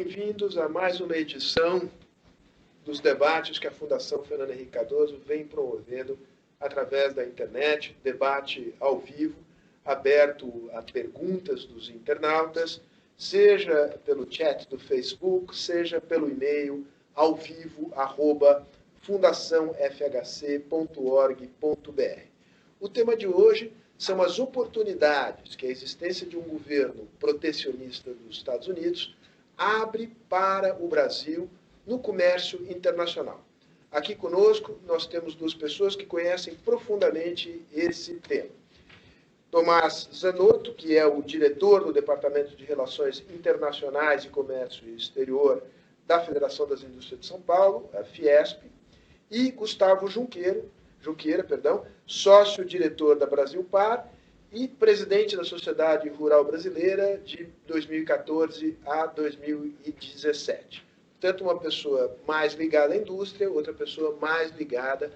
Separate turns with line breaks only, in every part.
bem-vindos a mais uma edição dos debates que a Fundação Fernando Henrique Cardoso vem promovendo através da internet, debate ao vivo, aberto a perguntas dos internautas, seja pelo chat do Facebook, seja pelo e-mail ao vivo, @fundaçãofhc.org.br. O tema de hoje são as oportunidades que a existência de um governo protecionista dos Estados Unidos abre para o Brasil no comércio internacional. Aqui conosco nós temos duas pessoas que conhecem profundamente esse tema. Tomás Zanotto, que é o diretor do Departamento de Relações Internacionais e Comércio Exterior da Federação das Indústrias de São Paulo, a Fiesp, e Gustavo Junqueira, sócio-diretor da Brasilpar e presidente da Sociedade Rural Brasileira de 2014 a 2017. Portanto, uma pessoa mais ligada à indústria, outra pessoa mais ligada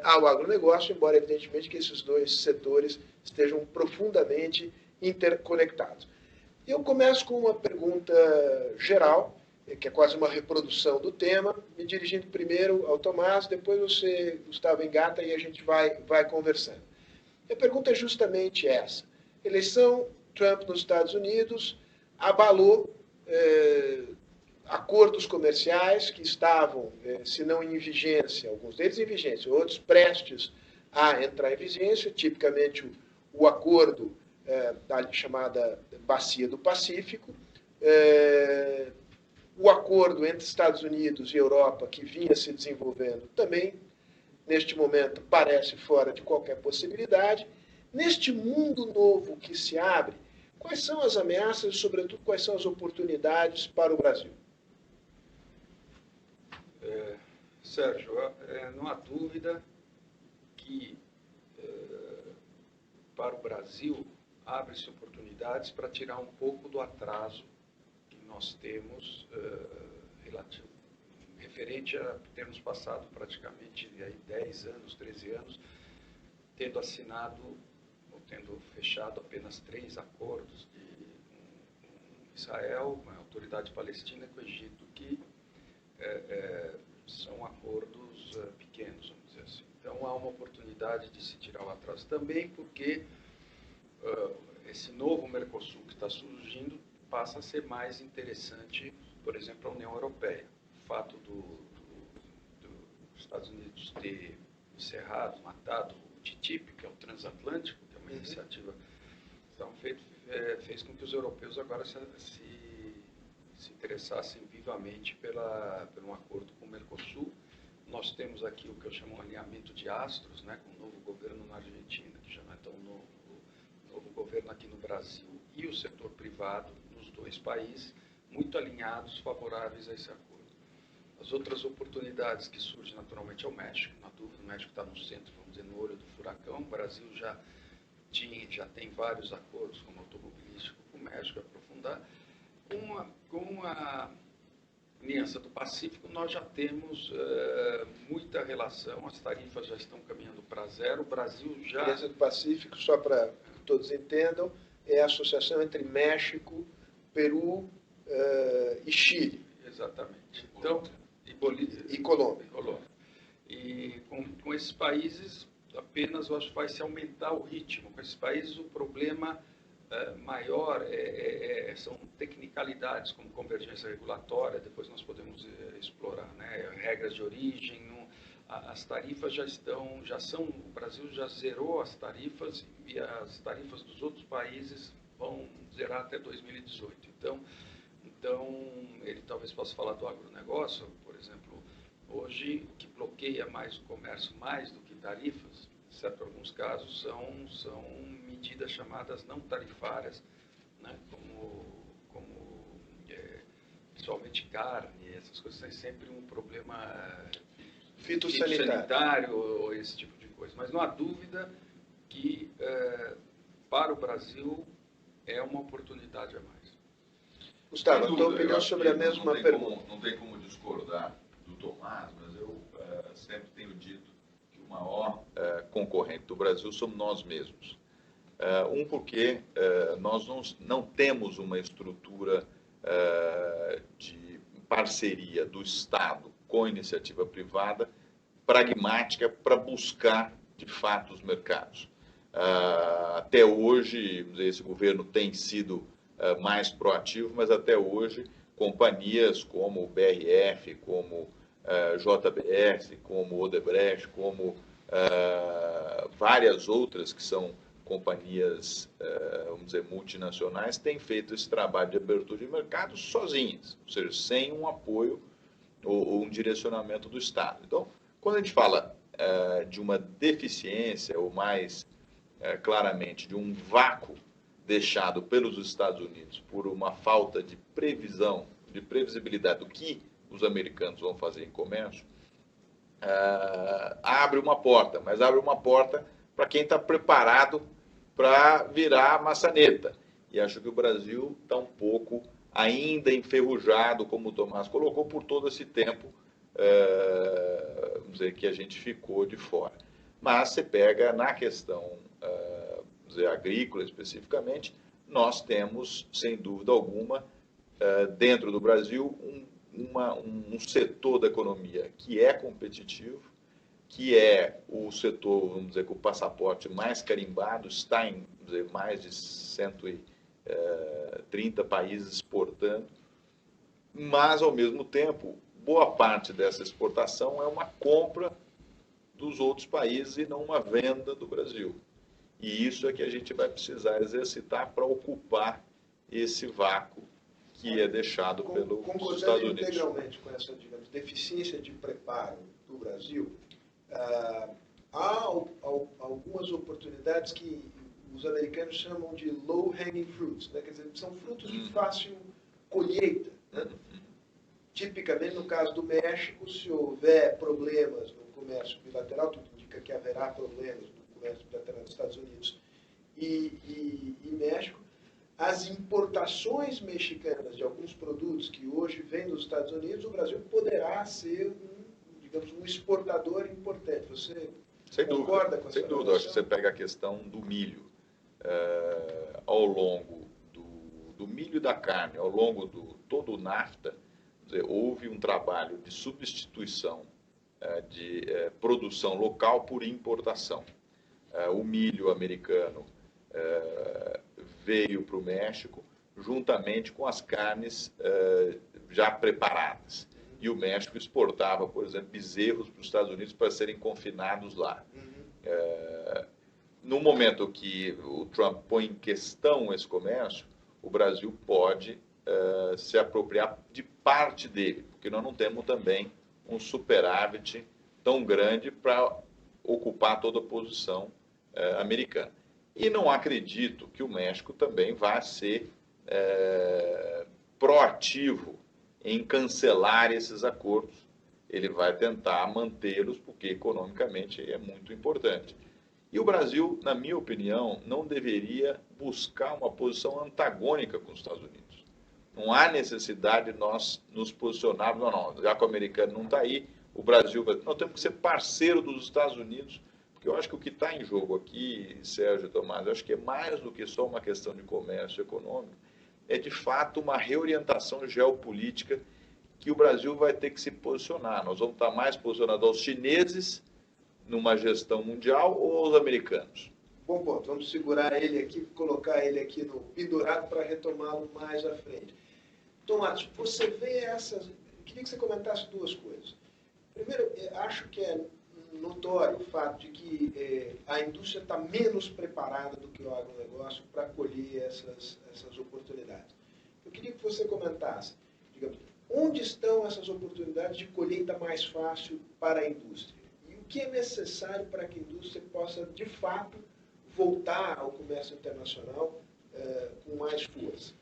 ao agronegócio, embora, evidentemente, que esses dois setores estejam profundamente interconectados. Eu começo com uma pergunta geral, que é quase uma reprodução do tema, me dirigindo primeiro ao Tomás, depois você, Gustavo, engata e a gente vai conversando. A pergunta é justamente essa. Eleição Trump nos Estados Unidos abalou acordos comerciais que estavam, se não em vigência, alguns deles em vigência, outros prestes a entrar em vigência, tipicamente o acordo da chamada Bacia do Pacífico, o acordo entre Estados Unidos e Europa, que vinha se desenvolvendo, também, neste momento, parece fora de qualquer possibilidade. Neste mundo novo que se abre, quais são as ameaças e, sobretudo, quais são as oportunidades para o Brasil?
Sérgio, não há dúvida que, para o Brasil, abre-se oportunidades para tirar um pouco do atraso nós temos referente a termos passado praticamente aí 10 anos, 13 anos, tendo assinado ou tendo fechado apenas 3 acordos com Israel, com a Autoridade Palestina e com o Egito, que são acordos pequenos, vamos dizer assim. Então, há uma oportunidade de se tirar o atraso também, porque esse novo Mercosul que está surgindo passa a ser mais interessante, por exemplo, a União Europeia. O fato dos Estados Unidos ter encerrado, matado o TTIP, que é o transatlântico, que é uma iniciativa então, fez com que os europeus agora se interessassem vivamente por um acordo com o Mercosul. Nós temos aqui o que eu chamo de alinhamento de astros, né, com o novo governo na Argentina, que já não é tão novo, o novo governo aqui no Brasil e o setor privado nos 2 países, muito alinhados, favoráveis a esse acordo. As outras oportunidades que surgem naturalmente é o México. Na dúvida, o México está no centro, vamos dizer, no olho do furacão. O Brasil já tem vários acordos, como automobilístico, com o México, aprofundar. Com a Aliança do Pacífico, nós já temos muita relação, as tarifas já estão caminhando para zero. O Brasil já...
A Aliança do Pacífico, só para que todos entendam, é a associação entre México, Peru e Chile.
Exatamente. Então, e Bolívia.
E Colômbia.
E com esses países, apenas, eu acho que vai se aumentar o ritmo. Com esses países, o problema maior são tecnicalidades, como convergência regulatória, depois nós podemos explorar, né? Regras de origem, as tarifas o Brasil já zerou as tarifas e as tarifas dos outros países vão zerar até 2018. Então, ele talvez possa falar do agronegócio, por exemplo, hoje o que bloqueia mais o comércio, mais do que tarifas, em alguns casos, são medidas chamadas não tarifárias, né, como principalmente carne, essas coisas têm sempre um problema fitossanitário ou esse tipo de coisa. Mas não há dúvida que para o Brasil é uma oportunidade a mais.
Gustavo, a tua opinião sobre a mesma pergunta.
Não tem como discordar do Tomás, mas eu sempre tenho dito que o maior concorrente do Brasil somos nós mesmos. Porque nós não temos uma estrutura de parceria do Estado com a iniciativa privada pragmática para buscar, de fato, os mercados. Até hoje, esse governo tem sido mais proativo, mas até hoje, companhias como o BRF, como JBS, como Odebrecht, como várias outras que são companhias, vamos dizer, multinacionais, têm feito esse trabalho de abertura de mercado sozinhas, ou seja, sem um apoio ou um direcionamento do Estado. Então, quando a gente fala de uma deficiência, ou mais claramente de um vácuo deixado pelos Estados Unidos por uma falta de previsão, de previsibilidade do que os americanos vão fazer em comércio, abre uma porta, mas abre uma porta para quem está preparado para virar maçaneta. E acho que o Brasil está um pouco ainda enferrujado, como o Tomás colocou, por todo esse tempo, vamos dizer, que a gente ficou de fora. Mas você pega na questão vamos dizer, agrícola especificamente, nós temos, sem dúvida alguma, dentro do Brasil, um setor da economia que é competitivo, que é o setor, vamos dizer, com o passaporte mais carimbado, está em, vamos dizer, mais de 130 países exportando, mas, ao mesmo tempo, boa parte dessa exportação é uma compra dos outros países e não uma venda do Brasil. E isso é que a gente vai precisar exercitar para ocupar esse vácuo que é deixado pelos Estados Unidos.
Integralmente com essa, digamos, deficiência de preparo do Brasil, há algumas oportunidades que os americanos chamam de low-hanging fruits, né? Quer dizer, são frutos de fácil colheita. Né? Tipicamente, no caso do México, se houver problemas no comércio bilateral, tudo indica que haverá problemas no comércio bilateral dos Estados Unidos e México, as importações mexicanas de alguns produtos que hoje vêm dos Estados Unidos, o Brasil poderá ser digamos, um exportador importante. Você concorda com essa
Sem dúvida, acho que você pega a questão do milho. Ao longo do milho e da carne, ao longo todo o NAFTA, houve um trabalho de substituição de produção local por importação. O milho americano veio para o México juntamente com as carnes já preparadas. E o México exportava, por exemplo, bezerros para os Estados Unidos para serem confinados lá. No momento que o Trump põe em questão esse comércio, o Brasil pode se apropriar de parte dele, porque nós não temos também um superávit tão grande para ocupar toda a posição americana. E não acredito que o México também vá ser proativo em cancelar esses acordos. Ele vai tentar mantê-los, porque economicamente é muito importante. E o Brasil, na minha opinião, não deveria buscar uma posição antagônica com os Estados Unidos. Não há necessidade de nós nos posicionarmos, não, já que o americano não está aí, o Brasil vai... Nós temos que ser parceiro dos Estados Unidos, porque eu acho que o que está em jogo aqui, Sérgio e Tomás, eu acho que é mais do que só uma questão de comércio econômico, é de fato uma reorientação geopolítica que o Brasil vai ter que se posicionar. Nós vamos estar mais posicionados aos chineses numa gestão mundial ou aos americanos?
Bom ponto. Vamos segurar ele aqui, colocar ele aqui no pendurado para retomá-lo mais à frente. Tomás, você vê essas... Eu queria que você comentasse duas coisas. Primeiro, acho que é notório o fato de que a indústria está menos preparada do que o agronegócio para acolher essas oportunidades. Eu queria que você comentasse, digamos, onde estão essas oportunidades de colheita mais fácil para a indústria? E o que é necessário para que a indústria possa, de fato, voltar ao comércio internacional com mais força?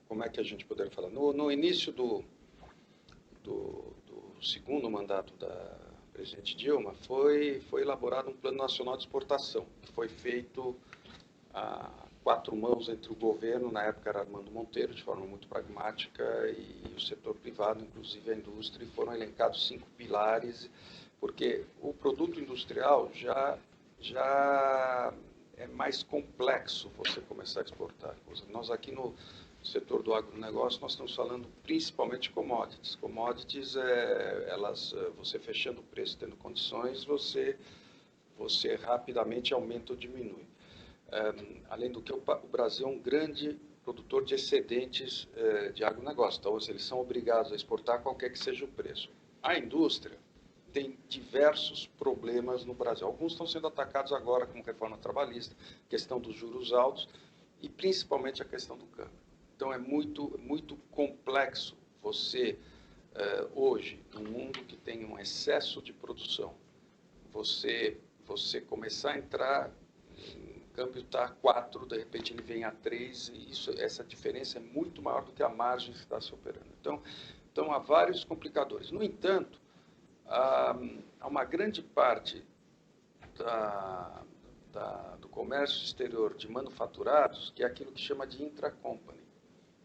Como é que a gente poderia falar? No início do segundo mandato da presidente Dilma, foi elaborado um Plano Nacional de Exportação, que foi feito a quatro mãos entre o governo, na época era Armando Monteiro, de forma muito pragmática, e o setor privado, inclusive a indústria, e foram elencados 5 pilares, porque o produto industrial já é mais complexo você começar a exportar. Nós aqui no setor do agronegócio, nós estamos falando principalmente de commodities. Commodities, você fechando o preço, tendo condições, você rapidamente aumenta ou diminui. Além do que, o Brasil é um grande produtor de excedentes de agronegócio, então eles são obrigados a exportar qualquer que seja o preço. A indústria tem diversos problemas no Brasil. Alguns estão sendo atacados agora, como reforma trabalhista, questão dos juros altos e principalmente a questão do câmbio. Então é muito complexo você, hoje, num mundo que tem um excesso de produção, você começar a entrar, o câmbio está a 4, de repente ele vem a 3, e essa diferença é muito maior do que a margem que está se operando. Então há vários complicadores. No entanto, há uma grande parte do comércio exterior de manufaturados, que é aquilo que chama de intracompany.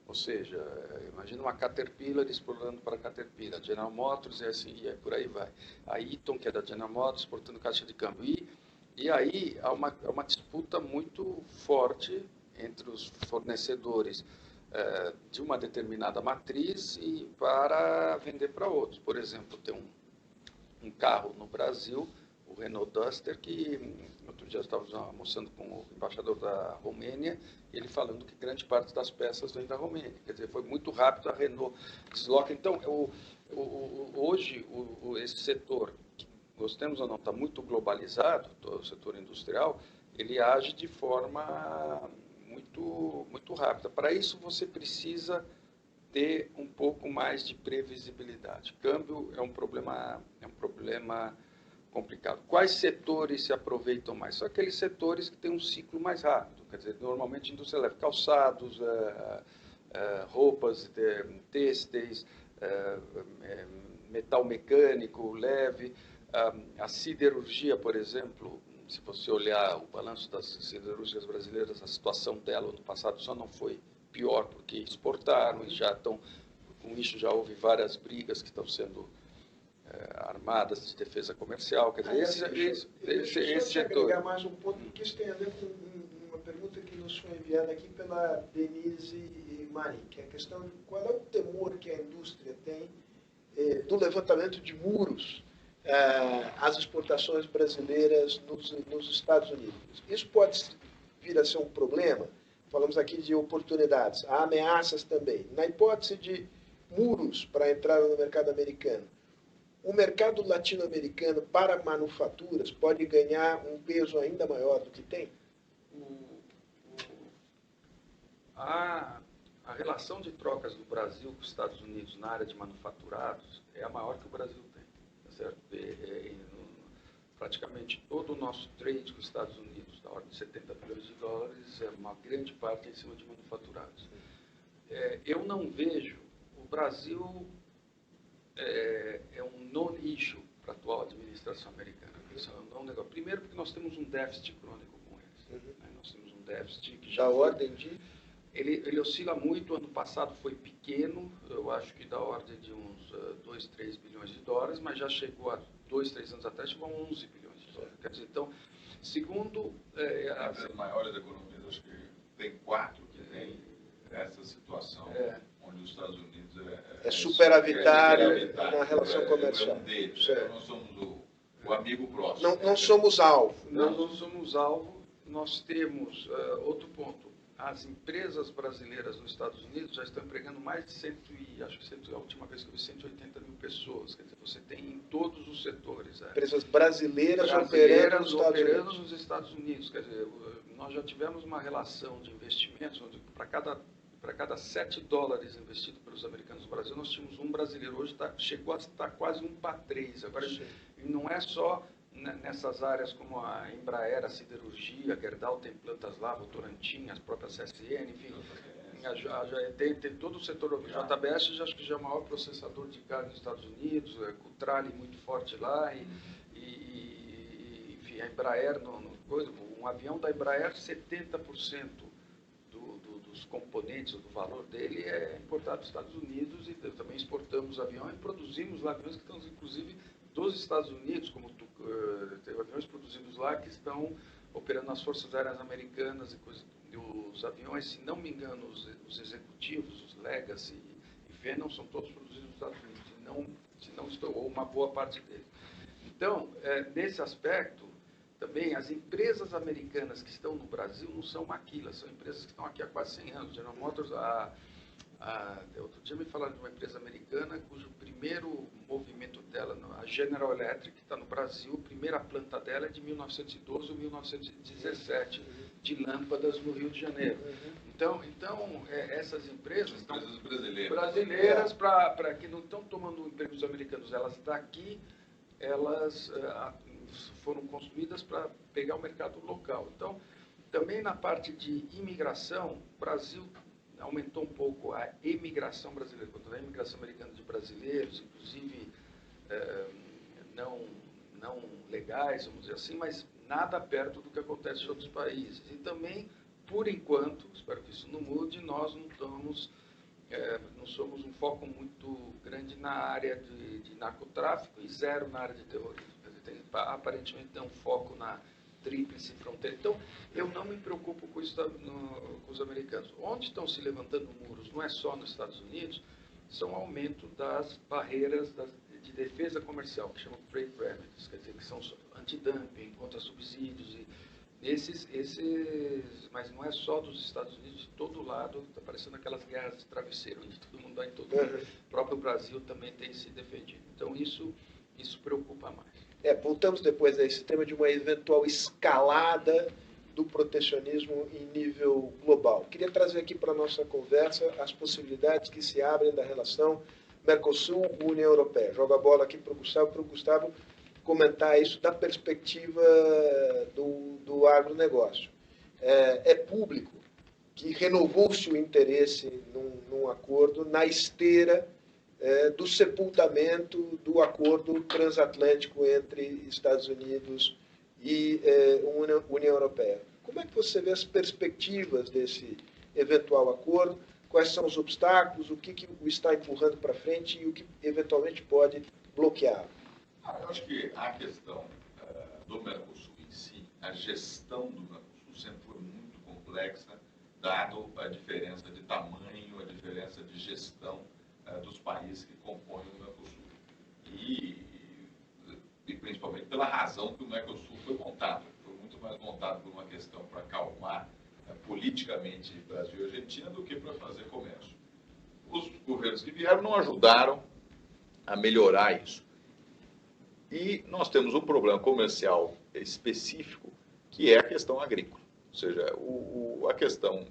Ou seja, imagina uma Caterpillar exportando para a Caterpillar, a General Motors e assim, e por aí vai. A Eaton, que é da General Motors, exportando caixa de câmbio. E aí há uma disputa muito forte entre os fornecedores de uma determinada matriz e para vender para outros. Por exemplo, tem um carro no Brasil, o Renault Duster, que outro dia estávamos almoçando com o embaixador da Romênia, ele falando que grande parte das peças vem da Romênia. Quer dizer, foi muito rápido, a Renault desloca. Então, hoje, esse setor, que gostemos ou não, está muito globalizado, o setor industrial, ele age de forma muito rápida. Para isso, você precisa ter um pouco mais de previsibilidade. Câmbio é um problema complicado. Quais setores se aproveitam mais? São aqueles setores que têm um ciclo mais rápido. Quer dizer, normalmente a indústria leva calçados, roupas têxteis, metal mecânico leve, a siderurgia, por exemplo. Se você olhar o balanço das siderúrgicas brasileiras, a situação dela no passado só não foi pior porque exportaram e já estão, com isso já houve várias brigas que estão sendo armadas de defesa comercial. Quer dizer,
esse setor. Agregar mais um ponto, porque isso tem a ver com uma pergunta que nos foi enviada aqui pela Denise Marim, que é a questão de qual é o temor que a indústria tem do levantamento de muros às exportações brasileiras nos Estados Unidos. Isso pode vir a ser um problema? Falamos aqui de oportunidades, há ameaças também. Na hipótese de muros para a entrada no mercado americano, o mercado latino-americano para manufaturas pode ganhar um peso ainda maior do que tem?
A relação de trocas do Brasil com os Estados Unidos na área de manufaturados é a maior que o Brasil tem. Tá certo? Praticamente todo o nosso trade com os Estados Unidos, da ordem de 70 bilhões de dólares, é uma grande parte em cima de manufaturados. Eu não vejo o Brasil é um non-issue para a atual administração americana. Isso é um negócio. Primeiro, porque nós temos um déficit crônico com eles. Né? Nós temos um déficit que já...
Da ordem de...
Ele oscila muito. Ano passado foi pequeno, eu acho que da ordem de uns 2, 3 bilhões de dólares, mas já chegou a 2, 3 anos atrás, chegou a 11 bilhões de dólares. Quer dizer, então, segundo...
as maiores economias, acho que tem 4 que tem essa situação. Onde os Estados Unidos
é superavitário na relação comercial.
Nós somos o amigo próximo.
Não somos alvo.
Não somos alvo. Nós temos, outro ponto, as empresas brasileiras nos Estados Unidos já estão empregando mais de a última vez que eu vi, 180 mil pessoas. Quer dizer, você tem em todos os setores.
Empresas brasileiras operando
nos Estados Unidos. Quer dizer, nós já tivemos uma relação de investimentos onde para cada 7 dólares investidos pelos americanos no Brasil, nós tínhamos um brasileiro. Hoje chegou a estar quase 1 para 3. Agora, não é só nessas áreas como a Embraer, a siderurgia, a Gerdau tem plantas lá, Votorantim, as próprias CSN, enfim. Tem todo o setor. JBS, acho que já é o maior processador de carne nos Estados Unidos, Cutrale muito forte lá, enfim, a Embraer, um avião da Embraer, 70% dos componentes, do valor dele é importado dos Estados Unidos, e também exportamos aviões e produzimos lá aviões que estão, inclusive, dos Estados Unidos, como tem aviões produzidos lá que estão operando nas Forças Aéreas Americanas e os aviões, se não me engano, os executivos, os Legacy e Phenom, são todos produzidos nos Estados Unidos, se não estou, ou uma boa parte deles. Então, nesse aspecto, também as empresas americanas que estão no Brasil não são maquilas, são empresas que estão aqui há quase 100 anos. General Motors, outro dia me falaram de uma empresa americana cujo primeiro movimento dela, a General Electric, que está no Brasil, a primeira planta dela é de 1912 ou 1917, de lâmpadas no Rio de Janeiro. Então essas empresas brasileiras para que não estão tomando empregos americanos, elas daqui, elas foram construídas para pegar o mercado local. Então, também na parte de imigração, o Brasil aumentou um pouco a emigração brasileira, a imigração americana de brasileiros, inclusive não legais, vamos dizer assim, mas nada perto do que acontece em outros países. E também, por enquanto, espero que isso não mude, nós não somos um foco muito grande na área de narcotráfico e zero na área de terrorismo. Aparentemente tem um foco na tríplice fronteira. Então, eu não me preocupo com isso com os americanos. Onde estão se levantando muros, não é só nos Estados Unidos, são o aumento das barreiras de defesa comercial, que chamam trade remedies, quer dizer, que são antidumping, contra subsídios, mas não é só dos Estados Unidos, de todo lado, está parecendo aquelas guerras de travesseiro, onde todo mundo dá em todo mundo. O próprio Brasil também tem se defendido. Então, isso preocupa mais.
Voltamos depois a esse tema de uma eventual escalada do protecionismo em nível global. Queria trazer aqui para a nossa conversa as possibilidades que se abrem da relação Mercosul-União Europeia. Jogo a bola aqui para o Gustavo comentar isso da perspectiva do agronegócio. É público que renovou-se o interesse num acordo na esteira do sepultamento do acordo transatlântico entre Estados Unidos e União Europeia. Como é que você vê as perspectivas desse eventual acordo? Quais são os obstáculos? O que o está empurrando para frente e o que eventualmente pode bloqueá-lo?
Eu acho que a questão do Mercosul em si, a gestão do Mercosul sempre foi muito complexa, dado a diferença de tamanho, a diferença de gestão dos países que compõem o Mercosul. E principalmente pela razão que o Mercosul foi montado. Foi muito mais montado por uma questão para acalmar politicamente Brasil e Argentina do que para fazer comércio. Os governos que vieram não ajudaram a melhorar isso. E nós temos um problema comercial específico, que é a questão agrícola. Ou seja, a questão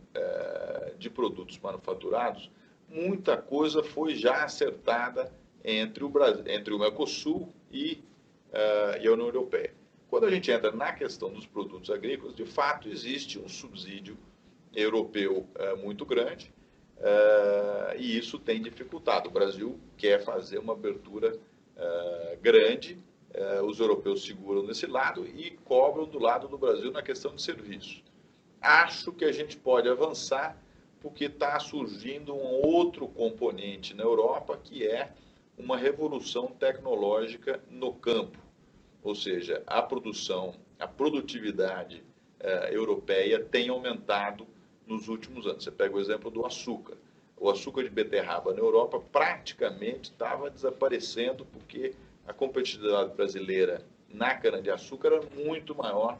de produtos manufaturados, muita coisa foi já acertada entre o Mercosul e a União Europeia. Quando a gente entra na questão dos produtos agrícolas, de fato existe um subsídio europeu muito grande e isso tem dificultado. O Brasil quer fazer uma abertura grande, os europeus seguram nesse lado e cobram do lado do Brasil na questão de serviços. Acho que a gente pode avançar porque está surgindo um outro componente na Europa, que é uma revolução tecnológica no campo. Ou seja, a produtividade europeia tem aumentado nos últimos anos. Você pega o exemplo do açúcar. O açúcar de beterraba na Europa praticamente estava desaparecendo porque a competitividade brasileira na cana-de-açúcar era muito maior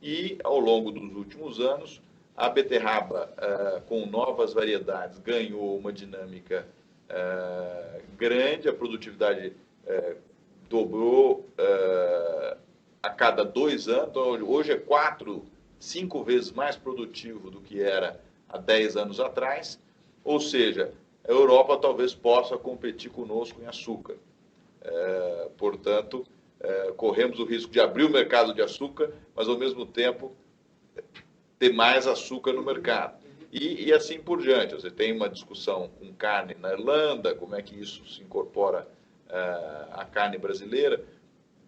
e, ao longo dos últimos anos, a beterraba, com novas variedades, ganhou uma dinâmica grande, a produtividade dobrou a cada 2 anos, hoje é 4, 5 vezes mais produtivo do que era há 10 anos atrás, ou seja, a Europa talvez possa competir conosco em açúcar. Portanto, corremos o risco de abrir o mercado de açúcar, mas ao mesmo tempo ter mais açúcar no mercado. E assim por diante. Você tem uma discussão com carne na Irlanda, como é que isso se incorpora à carne brasileira.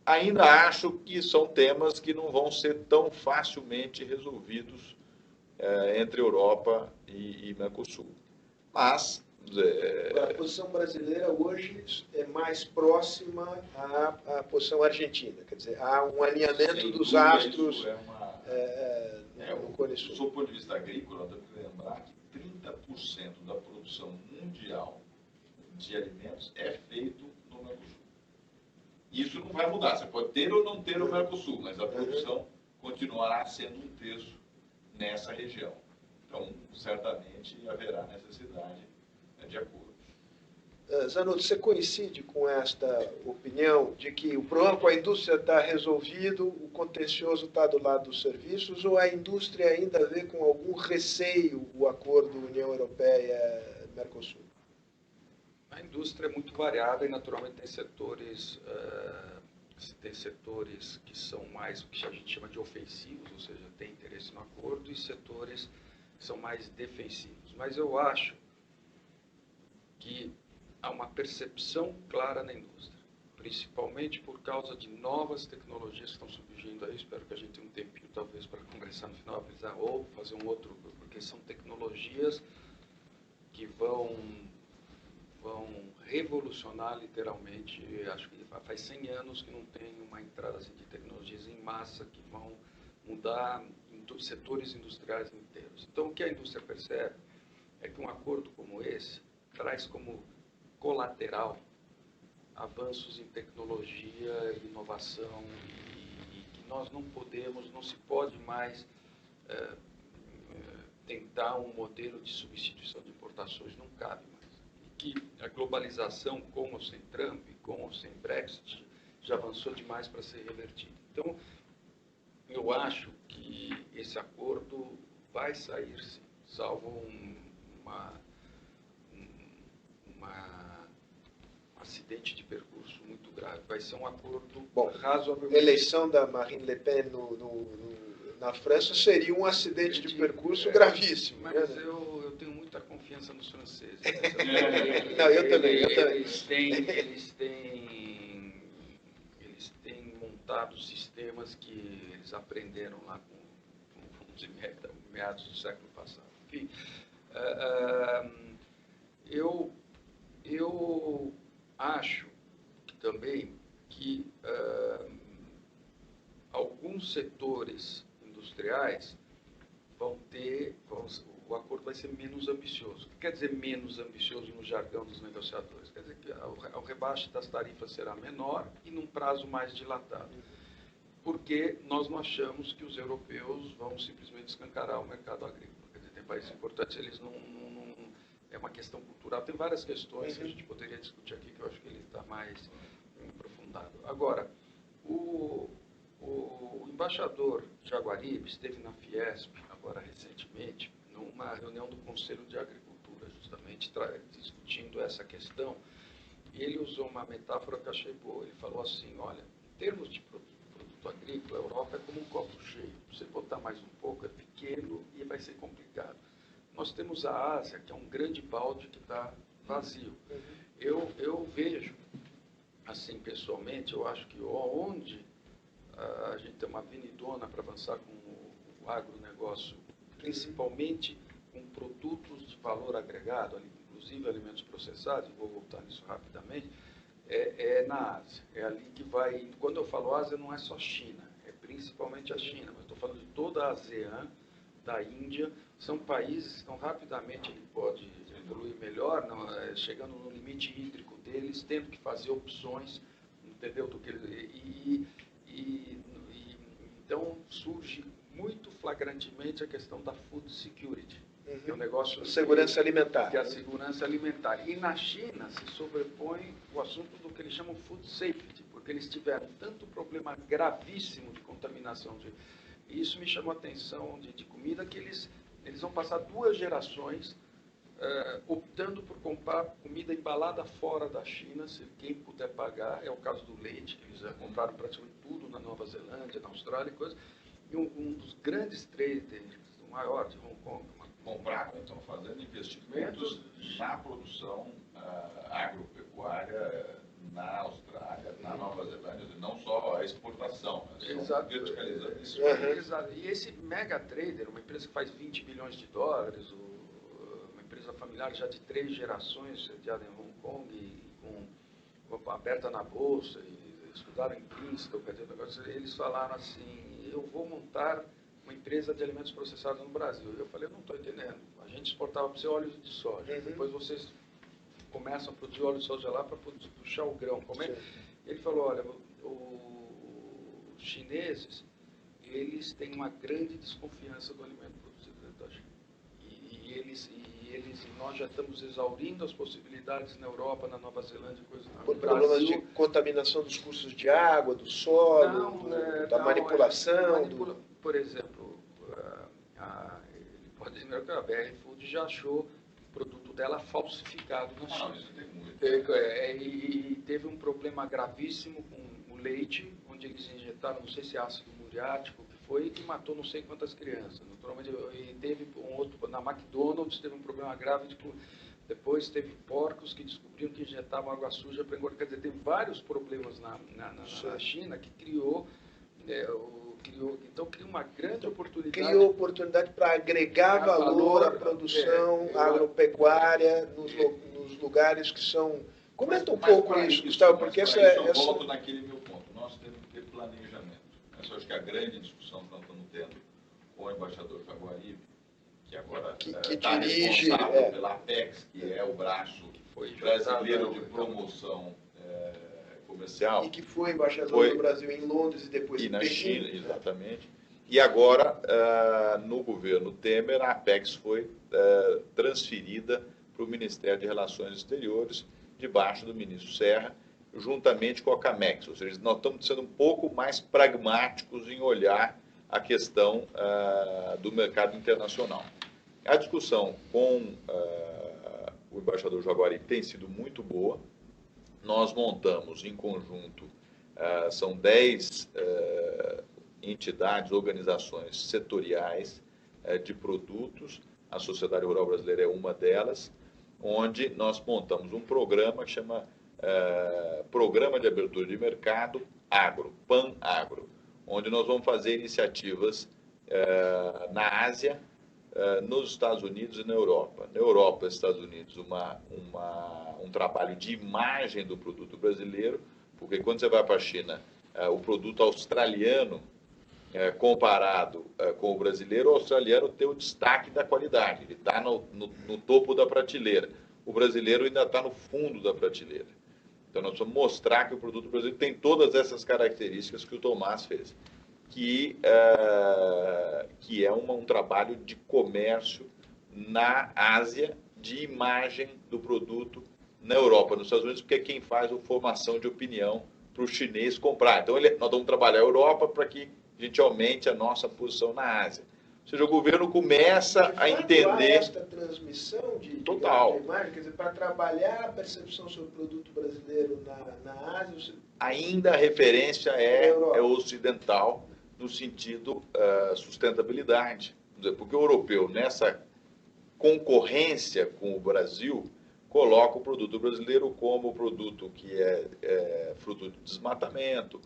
Ainda acho que são temas que não vão ser tão facilmente resolvidos entre Europa e Mercosul. Mas
a posição brasileira hoje é mais próxima à posição argentina. Quer dizer, há um alinhamento dos astros no Cone Sul.
Do ponto de vista agrícola, temos que lembrar que 30% da produção mundial de alimentos é feito no Mercosul. Isso não vai mudar. Você pode ter ou não ter o Mercosul, mas a produção continuará sendo um terço nessa região. Então, certamente haverá necessidade de acordos.
Zanotto, você coincide com esta opinião de que o problema com a indústria está resolvido, o contencioso está do lado dos serviços, ou a indústria ainda vê com algum receio o acordo União Europeia-Mercosul?
A indústria é muito variada e, naturalmente, tem setores que são mais o que a gente chama de ofensivos, ou seja, tem interesse no acordo, e setores que são mais defensivos. Mas eu acho que há uma percepção clara na indústria, principalmente por causa de novas tecnologias que estão surgindo aí. Espero que a gente tenha um tempinho, talvez, para conversar no final, ou fazer um outro, porque são tecnologias que vão revolucionar literalmente. Acho que faz 100 anos que não tem uma entrada assim, de tecnologias em massa que vão mudar setores industriais inteiros. Então, o que a indústria percebe é que um acordo como esse traz como colateral avanços em tecnologia, inovação, e que nós não se pode mais tentar um modelo de substituição de importações, não cabe mais. Que a globalização, com ou sem Trump, com ou sem Brexit, já avançou demais para ser revertida. Então, eu acho que esse acordo vai sair, sim, salvo um acidente de percurso muito grave. Vai ser um acordo razoavelmente...
A eleição da Marine Le Pen na França seria um acidente de percurso gravíssimo.
Mas eu tenho muita confiança nos franceses.
Não, eu também.
Eles têm montado sistemas que eles aprenderam lá com os meados do século passado. Enfim, eu acho também que alguns setores industriais o acordo vai ser menos ambicioso. O que quer dizer menos ambicioso no jargão dos negociadores? Quer dizer que o rebaixo das tarifas será menor e num prazo mais dilatado. Porque nós não achamos que os europeus vão simplesmente escancarar o mercado agrícola. Quer dizer, tem países importantes, eles não é uma questão cultural. Tem várias questões que a gente poderia discutir aqui, que eu acho que ele está mais aprofundado. Agora, o embaixador Jaguaribe esteve na Fiesp, agora recentemente, numa reunião do Conselho de Agricultura, justamente discutindo essa questão, e ele usou uma metáfora que eu achei boa. Ele falou assim, olha, em termos de produto agrícola, a Europa é como um copo cheio. Se você botar mais um pouco, é pequeno e vai ser complicado. Nós temos a Ásia, que é um grande balde que está vazio. Eu vejo, assim, pessoalmente, eu acho que onde a gente tem uma avenidona para avançar com o agronegócio, principalmente com produtos de valor agregado, inclusive alimentos processados, vou voltar nisso rapidamente, é na Ásia. É ali que vai... Quando eu falo Ásia, não é só China, é principalmente a China, mas estou falando de toda a ASEAN, da Índia. São países que estão rapidamente, ele pode evoluir melhor, chegando no limite hídrico deles, tendo que fazer opções, entendeu? Então surge muito flagrantemente a questão da food security, que é um negócio...
Segurança alimentar.
Que é a segurança alimentar. E na China se sobrepõe o assunto do que eles chamam food safety, porque eles tiveram tanto problema gravíssimo de contaminação e isso me chamou a atenção de comida, que eles vão passar 2 gerações optando por comprar comida embalada fora da China, se quem puder pagar. É o caso do leite, que eles compraram praticamente tudo na Nova Zelândia, na Austrália e coisa. E um dos grandes traders, o maior de Hong Kong...
Compraram, então, fazendo investimentos na produção agropecuária na Austrália, na Nova Zelândia, não só a exportação, mas verticalizando isso.
Exato. E esse mega trader, uma empresa que faz 20 bilhões de dólares, uma empresa familiar já de 3 gerações, sediada em Hong Kong, com aberta na bolsa, e estudaram em Princeton, eles falaram assim, eu vou montar uma empresa de alimentos processados no Brasil. Eu falei, eu não estou entendendo. A gente exportava para você óleo de soja, depois vocês começam a produzir óleo de soja lá para puxar o grão. Como é? Ele falou, olha, os chineses, eles têm uma grande desconfiança do alimento produzido dentro da China. E nós já estamos exaurindo as possibilidades na Europa, na Nova Zelândia, coisas
por problemas de contaminação dos cursos de água, do solo, da manipulação.
Por exemplo, ele pode dizer que a BR Food já achou o produto dela falsificado na China.
Isso tem muito.
E teve um problema gravíssimo com o leite, onde eles injetaram, não sei se ácido muriático, que matou não sei quantas crianças. Naturalmente, e teve um outro, na McDonald's teve um problema grave, depois teve porcos que descobriram que injetavam água suja para engordar. Quer dizer, tem vários problemas na China que criou uma grande oportunidade.
Criou oportunidade para agregar valor à produção agropecuária nos lugares que são... Comenta um pouco isso, Gustavo, porque
eu volto naquele meu ponto. Nós temos que ter planejamento. Essa acho que é a grande discussão que nós estamos tendo com o embaixador Jaguaribe, que agora está responsável pela Apex, que é o braço brasileiro de promoção comercial.
E que foi embaixador do Brasil em Londres e depois
na China, exatamente. E agora, no governo Temer, a Apex foi transferida para o Ministério de Relações Exteriores, debaixo do ministro Serra, juntamente com a Camex. Ou seja, nós estamos sendo um pouco mais pragmáticos em olhar a questão do mercado internacional. A discussão com o embaixador Jaguaribe tem sido muito boa. Nós montamos em conjunto, são 10 entidades, organizações setoriais de produtos, a Sociedade Rural Brasileira é uma delas, onde nós montamos um programa que chama Programa de Abertura de Mercado Agro, PAN-Agro, onde nós vamos fazer iniciativas na Ásia, nos Estados Unidos e na Europa. Na Europa e nos Estados Unidos, um trabalho de imagem do produto brasileiro, porque quando você vai para a China, o produto australiano, comparado com o brasileiro, o australiano tem o destaque da qualidade, ele está no topo da prateleira. O brasileiro ainda está no fundo da prateleira. Então, nós vamos mostrar que o produto brasileiro tem todas essas características que o Tomás fez, que é um trabalho de comércio na Ásia, de imagem do produto na Europa, nos Estados Unidos, porque é quem faz a formação de opinião para o chinês comprar. Então, nós vamos trabalhar a Europa para que a gente aumente a nossa posição na Ásia. Ou seja, o governo começa a entender...
esta transmissão de imagem, quer dizer, para trabalhar a percepção sobre o produto brasileiro na Ásia...
Ainda a referência é ocidental, no sentido sustentabilidade. Porque o europeu, nessa concorrência com o Brasil, coloca o produto brasileiro como produto que é fruto de desmatamento,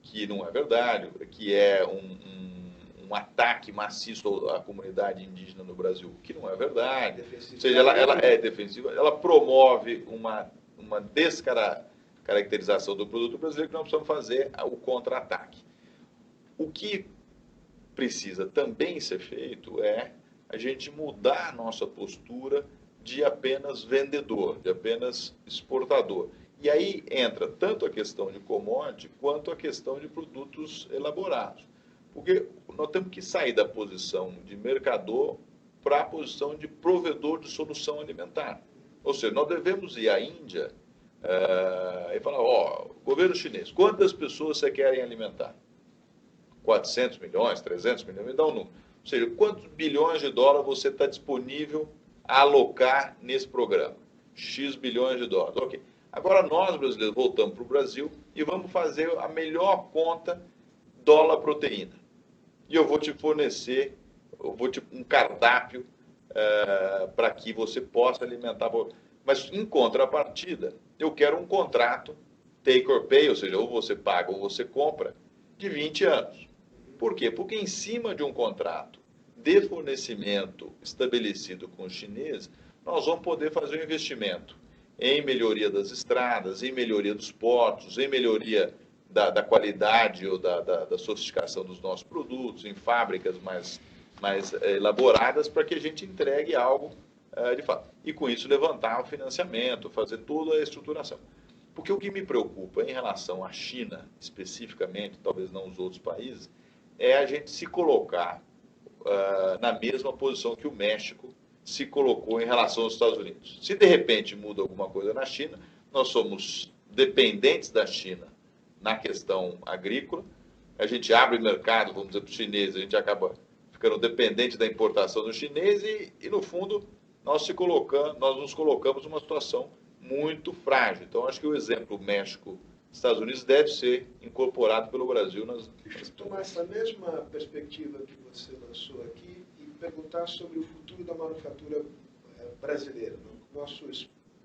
que não é verdade, que é um ataque maciço à comunidade indígena no Brasil, que não é verdade. Ou seja, ela é defensiva, ela promove uma descaracterização do produto brasileiro que nós precisamos fazer o contra-ataque. O que precisa também ser feito é a gente mudar a nossa postura de apenas vendedor, de apenas exportador. E aí entra tanto a questão de commodity quanto a questão de produtos elaborados. Porque nós temos que sair da posição de mercador para a posição de provedor de solução alimentar. Ou seja, nós devemos ir à Índia e falar, governo chinês, quantas pessoas você querem alimentar? 400 milhões, 300 milhões, me dá um número. Ou seja, quantos bilhões de dólares você está disponível a alocar nesse programa? X bilhões de dólares. Ok. Agora nós, brasileiros, voltamos para o Brasil e vamos fazer a melhor conta dólar-proteína. E eu vou te fornecer um cardápio para que você possa alimentar. Mas, em contrapartida, eu quero um contrato take or pay, ou seja, ou você paga ou você compra, de 20 anos. Por quê? Porque em cima de um contrato de fornecimento estabelecido com os chineses, nós vamos poder fazer um investimento em melhoria das estradas, em melhoria dos portos, em melhoria da qualidade ou da sofisticação dos nossos produtos, em fábricas mais elaboradas, para que a gente entregue algo de fato. E com isso levantar o financiamento, fazer toda a estruturação. Porque o que me preocupa em relação à China, especificamente, talvez não os outros países, é a gente se colocar na mesma posição que o México se colocou em relação aos Estados Unidos. Se de repente muda alguma coisa na China, nós somos dependentes da China na questão agrícola, a gente abre mercado, vamos dizer, para os chineses, a gente acaba ficando dependente da importação do chinês e no fundo, nós nos colocamos numa situação muito frágil. Então, acho que o exemplo México, Estados Unidos deve ser incorporado pelo Brasil
Deixa eu tomar essa mesma perspectiva que você lançou aqui e perguntar sobre o futuro da manufatura brasileira, nosso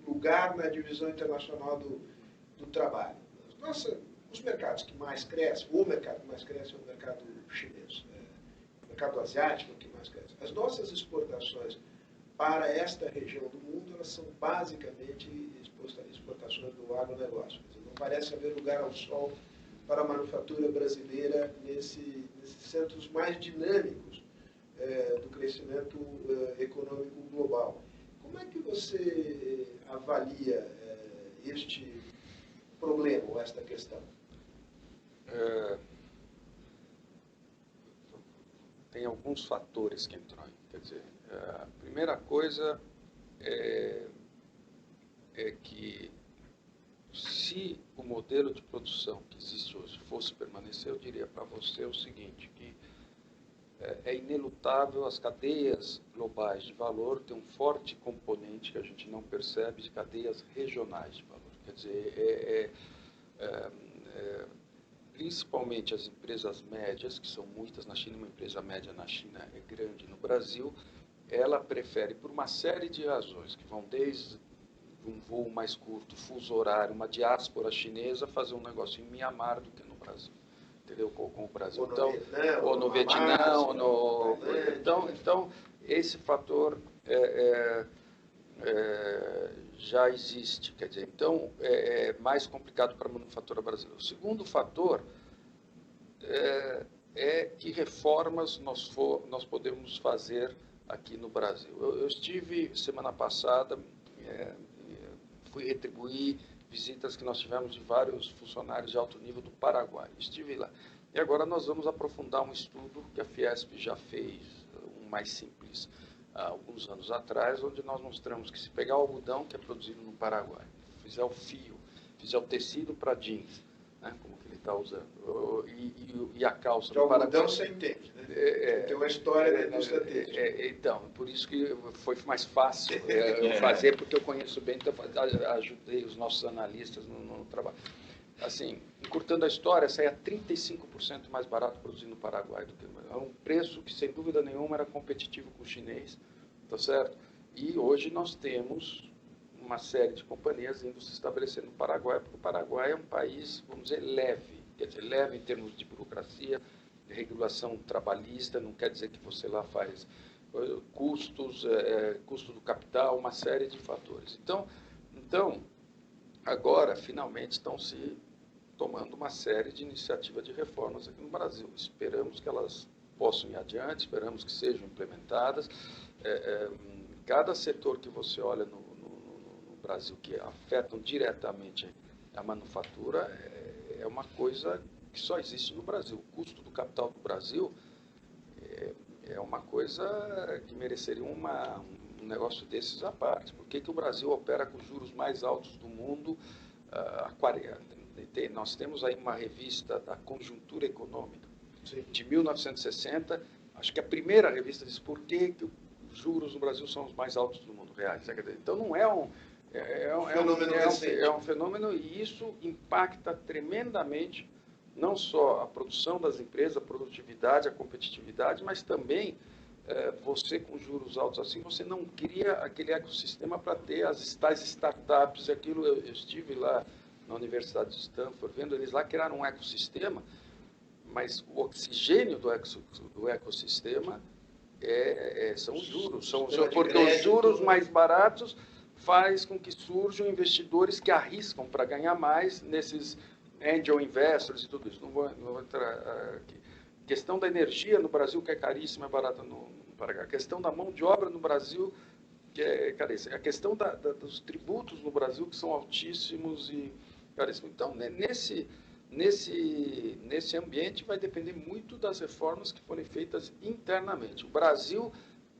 lugar na divisão internacional do trabalho. Os mercados que mais crescem, o mercado que mais cresce é o mercado chinês, o mercado asiático que mais cresce. As nossas exportações para esta região do mundo, elas são basicamente exportações do agronegócio. Não parece haver lugar ao sol para a manufatura brasileira nesses centros mais dinâmicos do crescimento econômico global. Como é que você avalia este problema ou esta questão?
Tem alguns fatores que entram aí. Quer dizer, a primeira coisa é que se o modelo de produção que existe hoje fosse permanecer, eu diria para você o seguinte, que é inelutável as cadeias globais de valor têm um forte componente que a gente não percebe de cadeias regionais de valor. Quer dizer, principalmente as empresas médias, que são muitas na China, uma empresa média na China é grande no Brasil, ela prefere, por uma série de razões, que vão desde um voo mais curto, fuso horário, uma diáspora chinesa, fazer um negócio em Mianmar do que no Brasil. Entendeu? Com o Brasil. Ou no Vietnã, então, esse fator já existe. Quer dizer, então, é mais complicado para a manufatura brasileira. O segundo fator é que reformas nós podemos fazer aqui no Brasil. Eu estive, semana passada, fui retribuir visitas que nós tivemos de vários funcionários de alto nível do Paraguai. Estive lá. E agora nós vamos aprofundar um estudo que a Fiesp já fez, um mais simples, há alguns anos atrás, onde nós mostramos que se pegar o algodão que é produzido no Paraguai, fizer o fio, fizer o tecido para jeans, né, como que ele está usando, e a calça
de algodão você entende, né? Tem uma história da indústria têxtil.
Então, por isso que foi mais fácil eu fazer, porque eu conheço bem, então ajudei os nossos analistas no trabalho. Assim, encurtando a história, saía 35% mais barato produzir no Paraguai do que no Brasil. É um preço que, sem dúvida nenhuma, era competitivo com o chinês, tá certo? E hoje nós temos uma série de companhias indo se estabelecer no Paraguai, porque o Paraguai é um país, vamos dizer, leve. Quer dizer, leve em termos de burocracia, de regulação trabalhista, não quer dizer que você lá faz custos, custo do capital, uma série de fatores. Então agora, finalmente, estão se tomando uma série de iniciativas de reformas aqui no Brasil. Esperamos que elas possam ir adiante, esperamos que sejam implementadas. Cada setor que você olha no Brasil que afetam diretamente a manufatura é uma coisa que só existe no Brasil. O custo do capital do Brasil é uma coisa que mereceria um negócio desses à parte. Por que o Brasil opera com os juros mais altos do mundo? Nós temos aí uma revista da Conjuntura Econômica, sim, de 1960, acho que a primeira revista diz por que os juros no Brasil são os mais altos do mundo, reais. Então não é um fenômeno, e isso impacta tremendamente não só a produção das empresas, a produtividade, a competitividade, mas também você com juros altos assim, você não cria aquele ecossistema para ter as tais startups. Aquilo, eu estive lá na Universidade de Stanford, vendo eles lá criaram um ecossistema, mas o oxigênio do ecossistema são os juros, porque os juros mais baratos faz com que surjam investidores que arriscam para ganhar mais nesses angel investors e tudo isso. Não vou entrar aqui. Questão da energia no Brasil, que é caríssima, é barata no Paraguai. A questão da mão de obra no Brasil, que é caríssima. A questão dos tributos no Brasil, que são altíssimos e caríssimos. Então, nesse ambiente vai depender muito das reformas que forem feitas internamente. O Brasil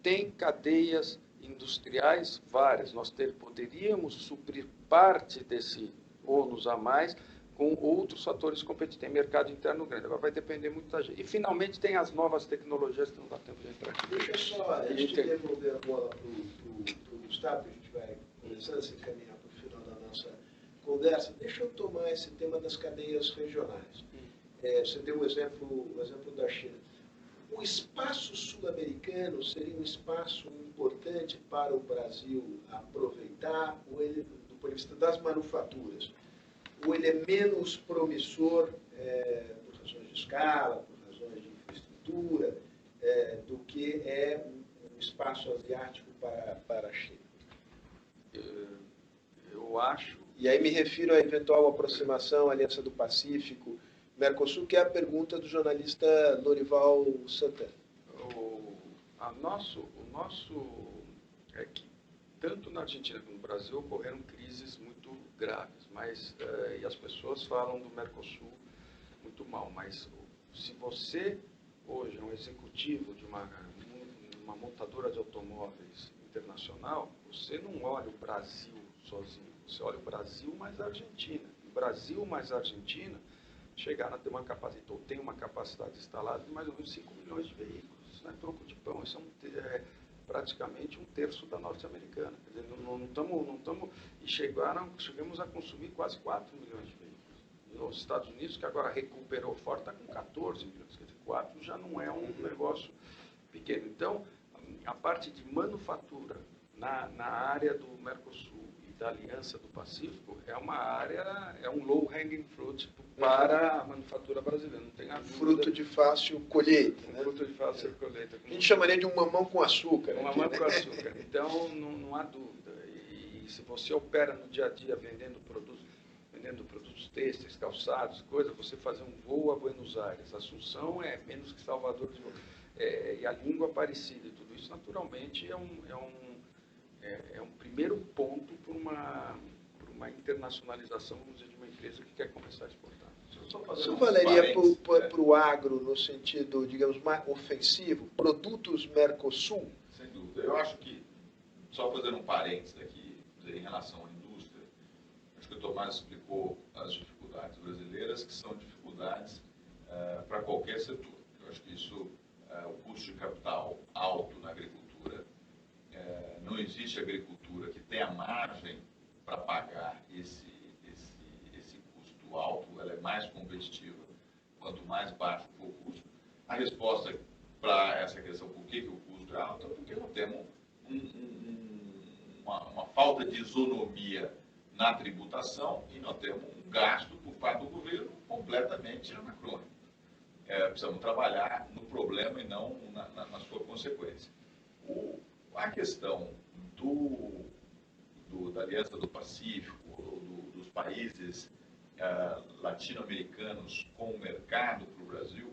tem cadeias industriais várias. Nós poderíamos suprir parte desse ônus a mais com outros fatores competitivos. Tem mercado interno grande, agora vai depender muito da gente. E, finalmente, tem as novas tecnologias, que não dá tempo de entrar aqui.
Deixa eu só, antes de devolver a bola para o Gustavo, a gente vai começando a se encaminhar para o final da nossa conversa, deixa eu tomar esse tema das cadeias regionais. Você deu o exemplo da China. O espaço sul-americano seria um espaço importante para o Brasil aproveitar, ou ele, do ponto de vista das manufaturas, ou ele é menos promissor por razões de escala, por razões de infraestrutura, do que é um espaço asiático para a China?
Eu acho...
E aí me refiro à eventual aproximação, Aliança do Pacífico, Mercosul, que é a pergunta do jornalista Lorival Santana.
O nosso é que, tanto na Argentina como no Brasil, ocorreram crises muito graves, e as pessoas falam do Mercosul muito mal, mas se você hoje é um executivo de uma montadora de automóveis internacional, você não olha o Brasil sozinho, você olha o Brasil mais a Argentina. O Brasil mais a Argentina chegaram a ter tem uma capacidade instalada de mais ou menos 5 milhões de veículos. Isso não é troco de pão, isso é praticamente um terço da norte-americana. Quer dizer, não estamos... E chegamos a consumir quase 4 milhões de veículos. E os Estados Unidos, que agora recuperou forte, está com 14 milhões. Quer dizer, 4 já não é um negócio pequeno. Então, a parte de manufatura na área do Mercosul e da Aliança do Pacífico é um low-hanging fruit para a manufatura brasileira. Não tem a dúvida.
Fruto de fácil colheita.
Fruto de fácil colheita.
A gente chamaria de um mamão com açúcar.
Mamão com açúcar. Então, não há dúvida. E se você opera no dia a dia vendendo produtos têxteis, calçados, coisas, você fazer um voo a Buenos Aires, Assunção é menos que Salvador de Novo. E a língua parecida e tudo isso, naturalmente, é um primeiro ponto para uma internacionalização, vamos dizer, de uma empresa que quer começar a exportar.
Isso valeria para o agro no sentido, digamos, mais ofensivo? Produtos Mercosul?
Sem dúvida. Eu acho que, só fazendo um parênteses aqui, em relação à indústria, acho que o Tomás explicou as dificuldades brasileiras, que são dificuldades para qualquer setor. Eu acho que isso, o custo de capital alto na agricultura, não existe agricultura que tenha margem para pagar esse custo alto, ela é mais competitiva quanto mais baixo for o custo. A resposta para essa questão, por que o custo é alto, é porque nós temos uma falta de isonomia na tributação e nós temos um gasto por parte do governo completamente anacrônico. Precisamos trabalhar no problema e não na sua consequência. A questão da Aliança do Pacífico, dos países latino-americanos com o mercado para o Brasil,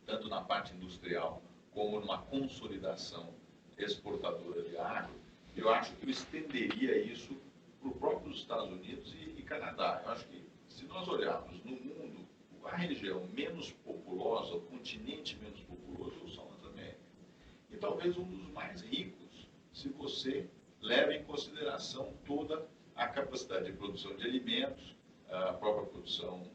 tanto na parte industrial como numa consolidação exportadora de agro, eu acho que eu estenderia isso para os próprios Estados Unidos e Canadá. Eu acho que, se nós olharmos no mundo, a região menos populosa, o continente menos populoso são as Américas. E talvez um dos mais ricos, se você leva em consideração toda a capacidade de produção de alimentos, a própria produção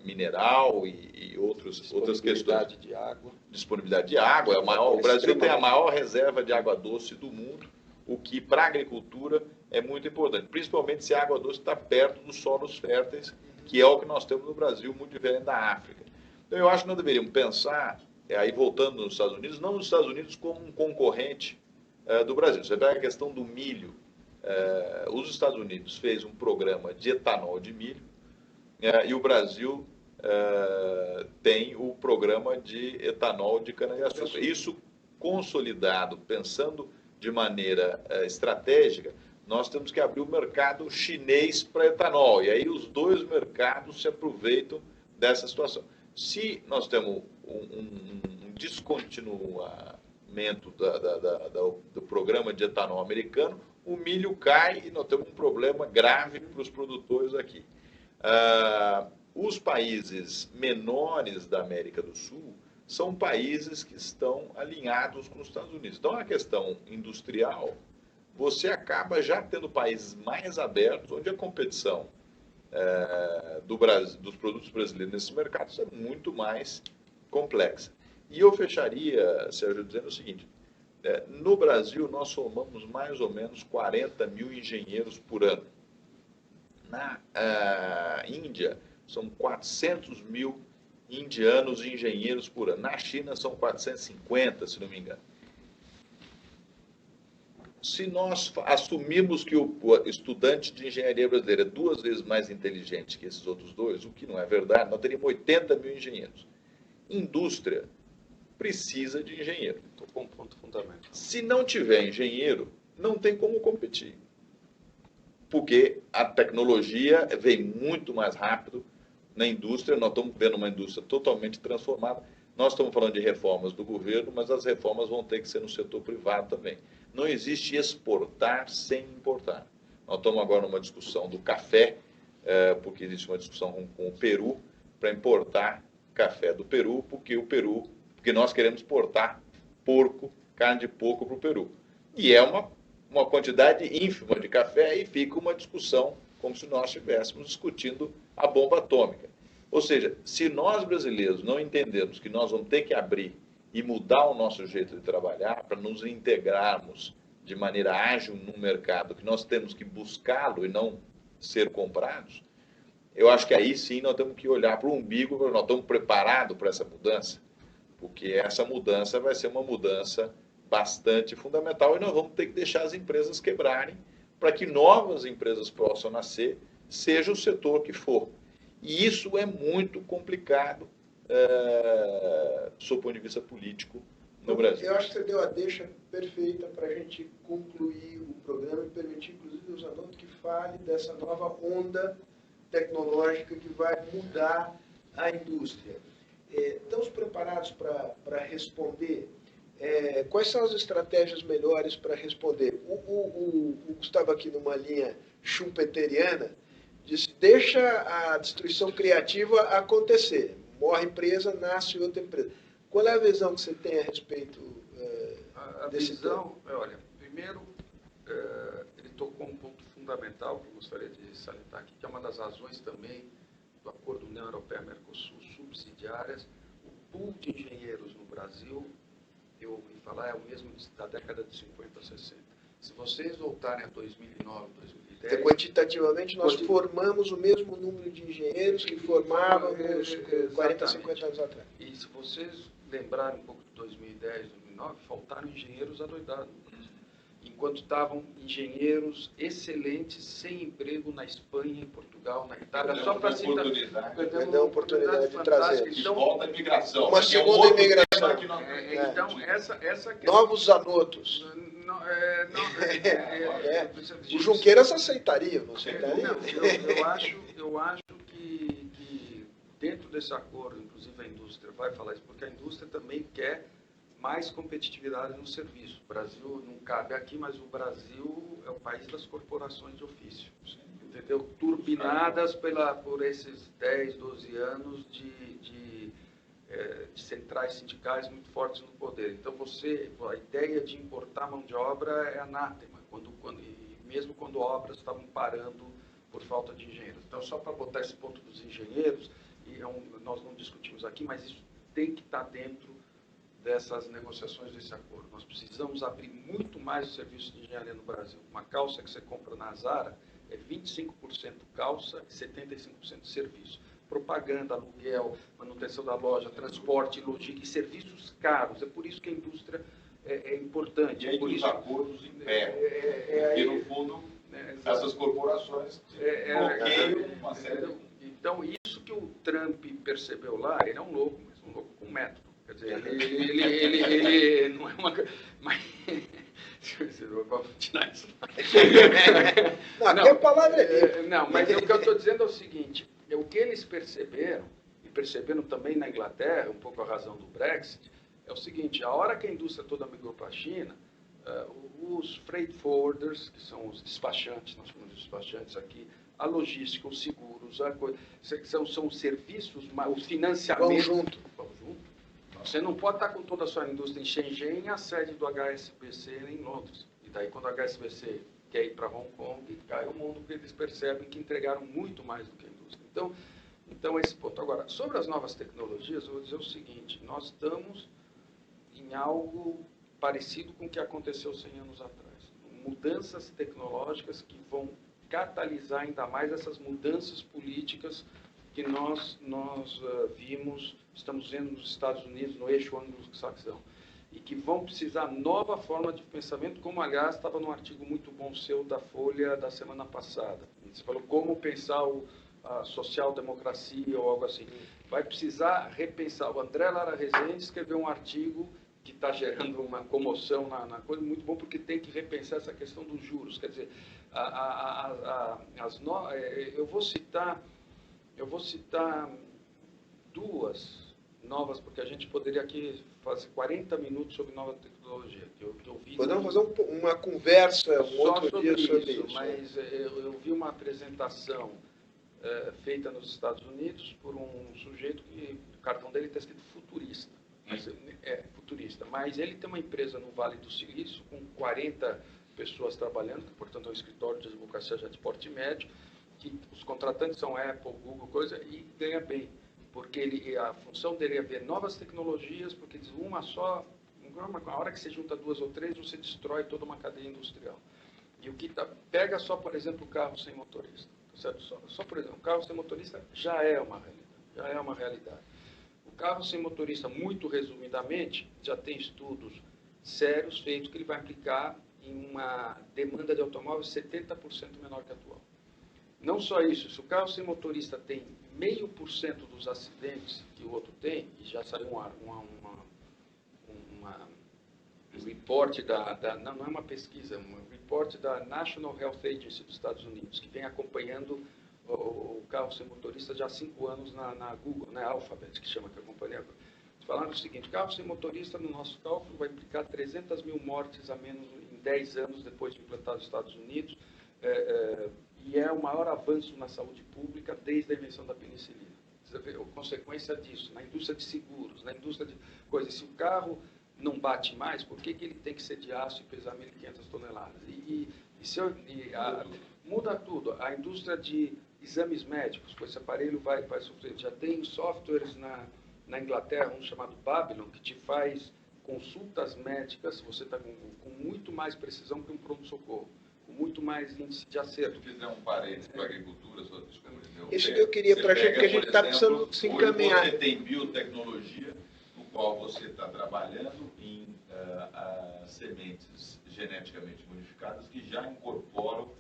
mineral e outras questões.
Disponibilidade de água.
Disponibilidade de água. O Brasil tem a maior reserva de água doce do mundo, o que para a agricultura é muito importante, principalmente se a água doce está perto dos solos férteis, que é o que nós temos no Brasil, muito diferente da África. Então, eu acho que nós deveríamos pensar, aí voltando nos Estados Unidos, não nos Estados Unidos como um concorrente do Brasil. Você pega a questão do milho. Os Estados Unidos fez um programa de etanol de milho e o Brasil tem o programa de etanol de cana-de-açúcar. Isso consolidado, pensando de maneira estratégica, nós temos que abrir o mercado chinês para etanol. E aí os dois mercados se aproveitam dessa situação. Se nós temos um descontinuamento do programa de etanol americano, o milho cai e nós temos um problema grave para os produtores aqui. Os países menores da América do Sul são países que estão alinhados com os Estados Unidos. Então, a questão industrial, você acaba já tendo países mais abertos, onde a competição dos produtos brasileiros nesses mercados é muito mais complexa. E eu fecharia, Sérgio, dizendo o seguinte: no Brasil, nós somamos mais ou menos 40 mil engenheiros por ano. Na Índia, são 400 mil indianos engenheiros por ano. Na China, são 450, se não me engano. Se nós assumirmos que o estudante de engenharia brasileiro é 2 vezes mais inteligente que esses outros dois, o que não é verdade, nós teríamos 80 mil engenheiros. Indústria precisa de engenheiro.
Estou com um ponto fundamental.
Se não tiver engenheiro, não tem como competir. Porque a tecnologia vem muito mais rápido na indústria. Nós estamos vendo uma indústria totalmente transformada. Nós estamos falando de reformas do governo, mas as reformas vão ter que ser no setor privado também. Não existe exportar sem importar. Nós estamos agora numa discussão do café, porque existe uma discussão com o Peru para importar café do Peru, porque nós queremos exportar carne de porco para o Peru. E é uma quantidade ínfima de café e fica uma discussão como se nós estivéssemos discutindo a bomba atômica. Ou seja, se nós brasileiros não entendermos que nós vamos ter que abrir e mudar o nosso jeito de trabalhar para nos integrarmos de maneira ágil no mercado, que nós temos que buscá-lo e não ser comprados, eu acho que aí sim nós temos que olhar para o umbigo, nós estamos preparados para essa mudança, porque essa mudança vai ser uma mudança bastante fundamental e nós vamos ter que deixar as empresas quebrarem para que novas empresas possam nascer, seja o setor que for. E isso é muito complicado sob o ponto de vista político no Brasil.
Eu acho que você deu a deixa perfeita para a gente concluir o programa e permitir, inclusive, o Zanotto que fale dessa nova onda tecnológica que vai mudar a indústria. Estamos preparados para responder? Quais são as estratégias melhores para responder? O Gustavo, aqui numa linha schumpeteriana, disse: deixa a destruição criativa acontecer. Morre empresa, nasce outra empresa. Qual é a visão que você tem a respeito desse
visão? Olha, primeiro, ele tocou um ponto fundamental que eu gostaria de salientar aqui, que é uma das razões também do acordo União Europeia-Mercosul subsidiárias. O pool de engenheiros no Brasil, eu ouvi falar, é o mesmo da década de 50 a 60. Se vocês voltarem a 2009, 2010...
Quantitativamente, nós formamos o mesmo número de engenheiros que formávamos 40, 50 anos atrás.
E se vocês lembrarem um pouco de 2010, 2009, faltaram engenheiros adoidados. Enquanto estavam engenheiros excelentes, sem emprego na Espanha, em Portugal, na Itália, só para citar...
Perdeu a oportunidade de trazer.
Então, volta a imigração.
Uma segunda imigração.
Então, essa questão...
Novos Zanotos. O Junqueiras aceitaria, não aceitaria?
Não, eu acho que dentro desse acordo, inclusive a indústria vai falar isso, porque a indústria também quer mais competitividade no serviço. O Brasil não cabe aqui, mas o Brasil é o país das corporações de ofício, entendeu? Turbinadas por esses 10, 12 anos de centrais sindicais muito fortes no poder. Então, a ideia de importar mão de obra é anátema, mesmo quando obras estavam parando por falta de engenheiros. Então, só para botar esse ponto dos engenheiros, nós não discutimos aqui, mas isso tem que estar dentro dessas negociações desse acordo. Nós precisamos abrir muito mais o serviço de engenharia no Brasil. Uma calça que você compra na Zara é 25% calça e 75% serviço. Propaganda, aluguel, manutenção da loja, transporte, logística e serviços caros. É por isso que a indústria é importante.
E aí
por
os
isso
acordos emperram. Porque, no fundo, essas corporações bloqueiam uma série de...
Então, isso que o Trump percebeu lá, ele é um louco, mas um louco com método. Quer dizer, ele não é uma... Vamos tirar isso.
Não, aqui a palavra é
não, mas o que eu estou dizendo é o seguinte, o que eles perceberam, e perceberam também na Inglaterra, um pouco a razão do Brexit, é o seguinte, a hora que a indústria toda migrou para a China, os freight forwarders, que são os despachantes, nós chamamos de despachantes aqui, a logística, os seguros, são os serviços, o financiamento.
Vão junto.
Você não pode estar com toda a sua indústria em Shenzhen e a sede do HSBC em Londres. E daí, quando o HSBC quer ir para Hong Kong, cai o mundo, porque eles percebem que entregaram muito mais do que a indústria. Então esse ponto. Agora, sobre as novas tecnologias, eu vou dizer o seguinte, nós estamos em algo parecido com o que aconteceu 100 anos atrás. Mudanças tecnológicas que vão catalisar ainda mais essas mudanças políticas que nós estamos vendo nos Estados Unidos, no eixo anglo-saxão, e que vão precisar nova forma de pensamento, como, aliás, estava num artigo muito bom seu da Folha da semana passada. Você falou como pensar a social-democracia ou algo assim. Vai precisar repensar. O André Lara Rezende escreveu um artigo que está gerando uma comoção na coisa, muito bom, porque tem que repensar essa questão dos juros. Quer dizer, eu vou citar duas novas, porque a gente poderia aqui fazer 40 minutos sobre nova tecnologia. Que eu vi.
Podemos fazer uma conversa outro dia sobre isso.
Mas eu vi uma apresentação feita nos Estados Unidos por um sujeito que o cartão dele está escrito futurista. Futurista. Mas ele tem uma empresa no Vale do Silício com 40 pessoas trabalhando, que, portanto, é um escritório de advocacia já de porte médio, que os contratantes são Apple, Google, coisa, e ganha bem, porque a função dele é ver novas tecnologias, porque diz uma só, a hora que você junta duas ou três, você destrói toda uma cadeia industrial. E o que pega só, por exemplo, o carro sem motorista, certo? Só por exemplo, o carro sem motorista já é uma realidade. O carro sem motorista, muito resumidamente, já tem estudos sérios feitos que ele vai implicar em uma demanda de automóveis 70% menor que a atual. Não só isso, se o carro sem motorista tem 0,5% dos acidentes que o outro tem, e já saiu um report não é uma pesquisa, um report da National Health Agency dos Estados Unidos, que vem acompanhando o carro sem motorista já há 5 anos na Google, na Alphabet, que chama, que é a companhia. Falaram o seguinte, carro sem motorista, no nosso cálculo, vai implicar 300 mil mortes a menos em 10 anos depois de implantado nos Estados Unidos, e é o maior avanço na saúde pública desde a invenção da penicilina. Você vê a consequência disso, na indústria de seguros, na indústria de coisas. Se o carro não bate mais, por que ele tem que ser de aço e pesar 1.500 toneladas? Muda tudo. A indústria de exames médicos, pois esse aparelho vai sofrer. Já tem softwares na Inglaterra, um chamado Babylon, que te faz consultas médicas, você está com muito mais precisão que um pronto-socorro, com muito mais índice de acerto.
Se fizer um parênteses para a agricultura, só desculpa.
Isso que eu queria para a gente, que a gente está precisando se encaminhar.
Hoje você tem biotecnologia, no qual você está trabalhando em sementes geneticamente modificadas que já incorporam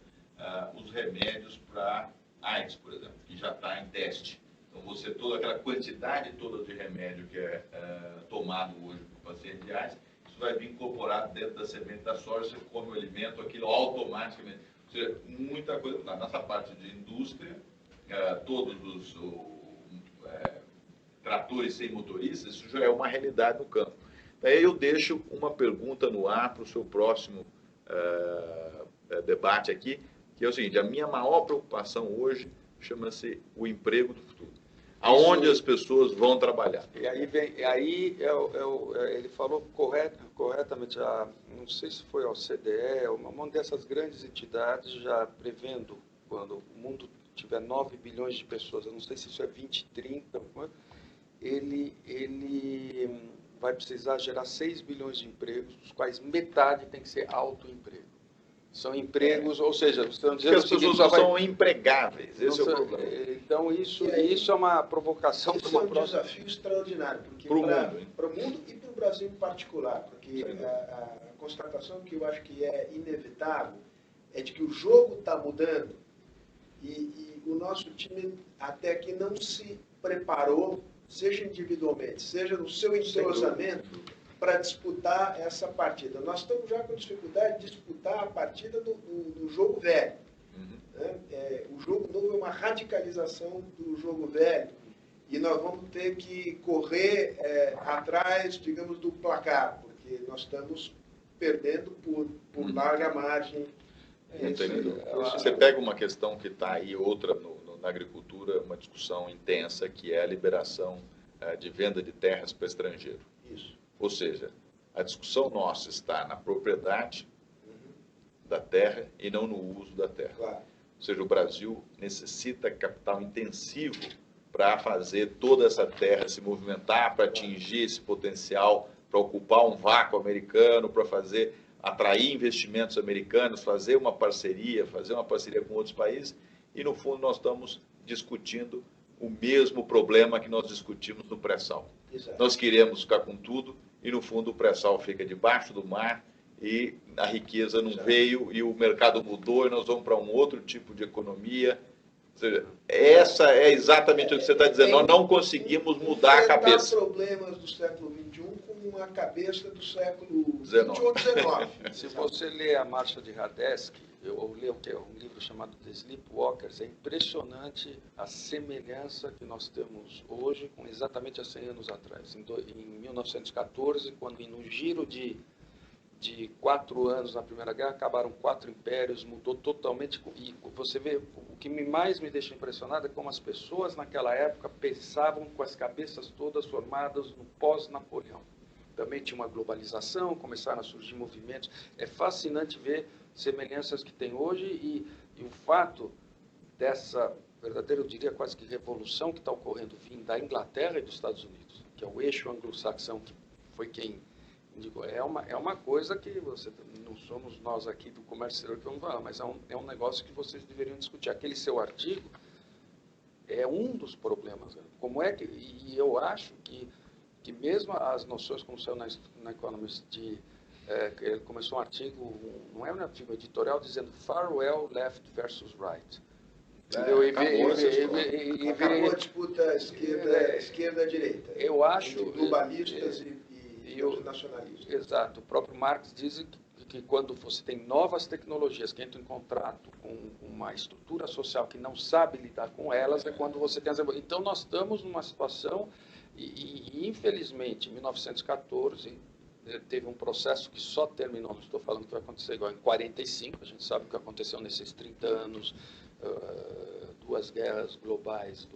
os remédios para AIDS, por exemplo, que já está em teste. Então, toda aquela quantidade toda de remédio que é tomado hoje por paciente de AIDS, isso vai vir incorporado dentro da semente da soja, você come o alimento, aquilo automaticamente. Ou seja, muita coisa. Na nossa parte de indústria, todos os tratores sem motoristas, isso já é uma realidade no campo. Daí eu deixo uma pergunta no ar para o seu próximo debate aqui, que é o seguinte, a minha maior preocupação hoje chama-se o emprego do futuro. Aonde as pessoas vão trabalhar.
E ele falou corretamente, não sei se foi a OCDE, uma dessas grandes entidades já prevendo, quando o mundo tiver 9 bilhões de pessoas, eu não sei se isso é 20, 30, ele vai precisar gerar 6 bilhões de empregos, dos quais metade tem que ser autoemprego. São empregos, ou seja, estão dizendo
que as pessoas não são empregáveis, esse é o problema.
Então, isso é uma provocação.
Isso é um desafio extraordinário para o mundo e para o Brasil em particular, porque a constatação que eu acho que é inevitável é de que o jogo está mudando e o nosso time até aqui não se preparou, seja individualmente, seja no seu entrosamento, para disputar essa partida. Nós estamos já com dificuldade de disputar a partida do jogo velho. Né? O jogo novo é uma radicalização do jogo velho. E nós vamos ter que correr atrás, digamos, do placar, porque nós estamos perdendo por larga margem.
Você pega uma questão que está aí, outra na agricultura, uma discussão intensa, que é a liberação de venda de terras para estrangeiro.
Isso.
Ou seja, a discussão nossa está na propriedade da terra e não no uso da terra.
Claro.
Ou seja, o Brasil necessita capital intensivo para fazer toda essa terra se movimentar, para atingir esse potencial, para ocupar um vácuo americano, para atrair investimentos americanos, fazer uma parceria com outros países, e no fundo nós estamos discutindo o mesmo problema que nós discutimos no pré-sal.
Exato.
Nós queremos ficar com tudo e no fundo o pré-sal fica debaixo do mar e a riqueza não veio e o mercado mudou e nós vamos para um outro tipo de economia. Ou seja, essa é exatamente o que você está dizendo. Nós não conseguimos mudar a cabeça.
Problemas do século XXI com a cabeça do século XXI ou XIX.
Se você ler a Marcha de Radetzky, eu li um livro chamado The Sleepwalkers, é impressionante a semelhança que nós temos hoje com exatamente há 100 anos atrás. Em 1914, quando no giro de 4 anos na Primeira Guerra, acabaram 4 impérios, mudou totalmente. E você vê, o que mais me deixa impressionado é como as pessoas naquela época pensavam com as cabeças todas formadas no pós-Napoleão. Também tinha uma globalização, começaram a surgir movimentos. É fascinante ver semelhanças que tem hoje e o fato dessa verdadeira, eu diria quase que revolução que está ocorrendo vindo da Inglaterra e dos Estados Unidos, que é o eixo anglo-saxão, que foi quem indicou. É uma coisa que não somos nós aqui do comércio exterior que vamos falar, mas é um negócio que vocês deveriam discutir. Aquele seu artigo é um dos problemas. Né? Como é que, e eu acho que mesmo as noções, como saiu na Economist, ele começou um artigo, não é um artigo editorial, dizendo Farwell Left versus Right.
Acabou a disputa esquerda-direita.
Eu acho...
Entre globalistas e nacionalistas.
Exato. O próprio Marx diz que quando você tem novas tecnologias que entram em contrato com uma estrutura social que não sabe lidar com elas, é quando você tem as... Então, nós estamos numa situação... E, infelizmente, em 1914, teve um processo que só terminou, não estou falando que vai acontecer igual, em 45, a gente sabe o que aconteceu nesses 30 anos, 2 guerras globais,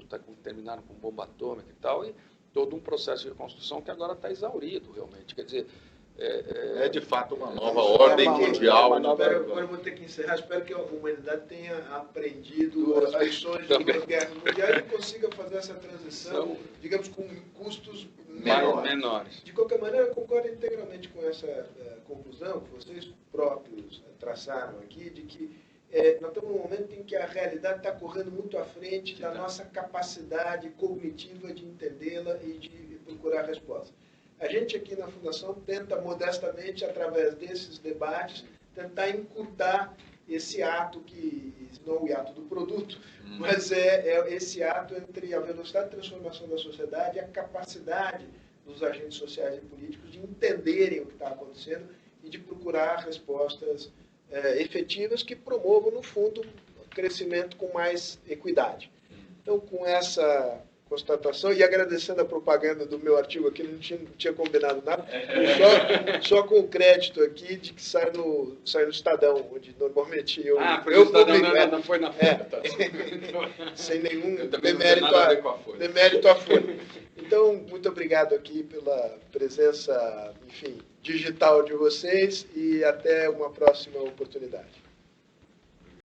terminaram com bomba atômica e tal, e todo um processo de reconstrução que agora está exaurido, realmente. Quer dizer...
É de fato uma nova ordem mundial.
Agora eu vou ter que encerrar. Espero que a humanidade tenha aprendido as lições de duas guerras mundiais e consiga fazer essa transição, digamos, com custos menores. De qualquer maneira, eu concordo integralmente com essa conclusão que vocês próprios traçaram aqui, de que nós estamos num momento em que a realidade está correndo muito à frente da nossa capacidade cognitiva de entendê-la e de procurar respostas. A gente aqui na Fundação tenta modestamente, através desses debates, tentar encurtar esse ato, que não é o ato do produto, mas é esse ato entre a velocidade de transformação da sociedade e a capacidade dos agentes sociais e políticos de entenderem o que está acontecendo e de procurar respostas efetivas que promovam, no fundo, o crescimento com mais equidade. Então, com essa constatação, e agradecendo a propaganda do meu artigo aqui, não tinha combinado nada, só com o crédito aqui de que sai no Estadão, onde normalmente eu
publico. Não foi na Folha.
Sem nenhum demérito à Folha. Então, muito obrigado aqui pela presença, enfim, digital de vocês e até uma próxima oportunidade.